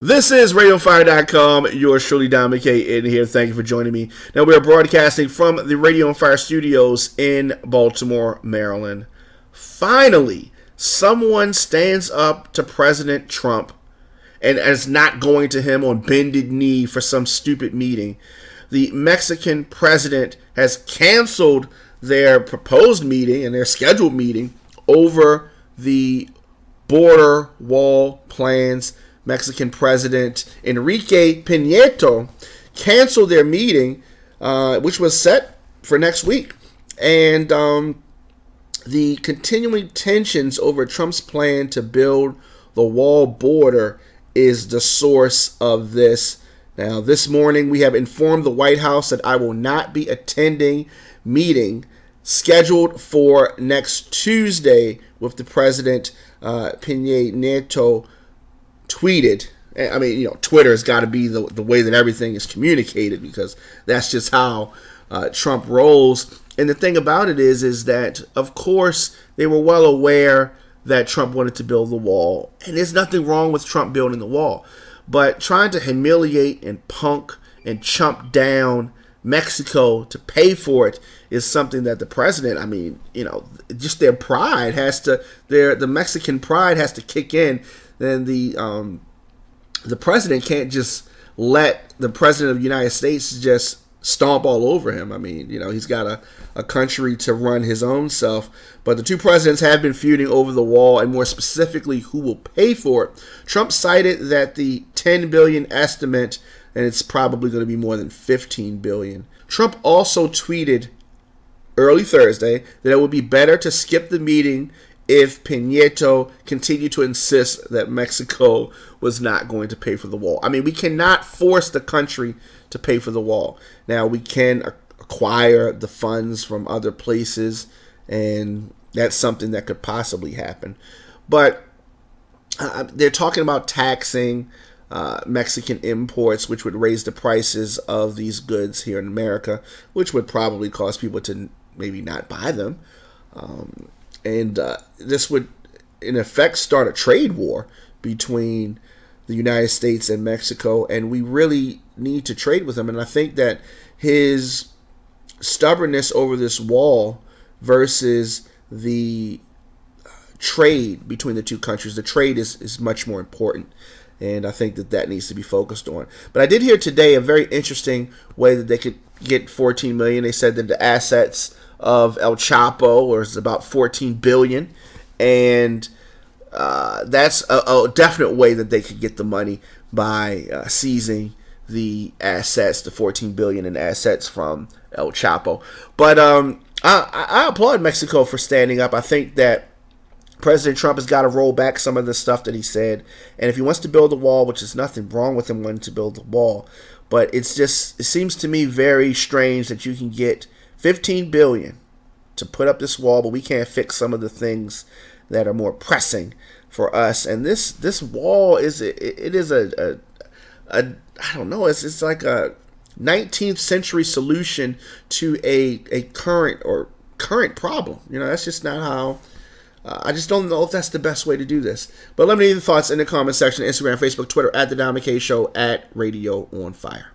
This is RadioOnFire.com. Yours truly, Don McKay, in here. Thank you for joining me. Now, we are broadcasting from the Radio on Fire studios in Baltimore, Maryland. Finally, someone stands up to President Trump and is not going to him on bended knee for some stupid meeting. The Mexican president has canceled their proposed meeting and their scheduled meeting over the border wall plans. Mexican President Enrique Peña Nieto canceled their meeting, which was set for next week. And the continuing tensions over Trump's plan to build the wall border is the source of this. Now, this morning, we have informed the White House that I will not be attending meeting scheduled for next Tuesday with the President. Peña Nieto tweeted, I mean, Twitter has got to be the way that everything is communicated, because that's just how Trump rolls. And the thing about it is that, of course, they were well aware that Trump wanted to build the wall. And there's nothing wrong with Trump building the wall. But trying to humiliate and punk and chump down Mexico to pay for it is something that the president, just their pride the Mexican pride has to kick in. Then the president can't just let the president of the United States just stomp all over him. He's got a country to run his own self. But the two presidents have been feuding over the wall, and more specifically, who will pay for it. Trump cited that the $10 billion estimate, and it's probably going to be more than $15 billion. Trump also tweeted early Thursday that it would be better to skip the meeting if Peña Nieto continued to insist that Mexico was not going to pay for the wall. We cannot force the country to pay for the wall. Now, we can acquire the funds from other places, and that's something that could possibly happen. But they're talking about taxing Mexican imports, which would raise the prices of these goods here in America, which would probably cause people to maybe not buy them. And this would, in effect, start a trade war between the United States and Mexico, and we really need to trade with them. And I think that his stubbornness over this wall versus the trade between the two countries, the trade is much more important, and I think that needs to be focused on. But I did hear today a very interesting way that they could get $14 million. They said that the assets of El Chapo was about $14 billion, and that's a definite way that they could get the money by seizing the assets, the $14 billion in assets from El Chapo. But I applaud Mexico for standing up. I think that President Trump has got to roll back some of the stuff that he said, and if he wants to build a wall, which is nothing wrong with him wanting to build a wall, but it seems to me very strange that you can get $15 billion to put up this wall, but we can't fix some of the things that are more pressing for us. And this wall is a I don't know, it's like a 19th century solution to a current problem. That's just not how. I just don't know if that's the best way to do this. But let me know your thoughts in the comment section, Instagram, Facebook, Twitter, at The Don McKay Show, at Radio on Fire.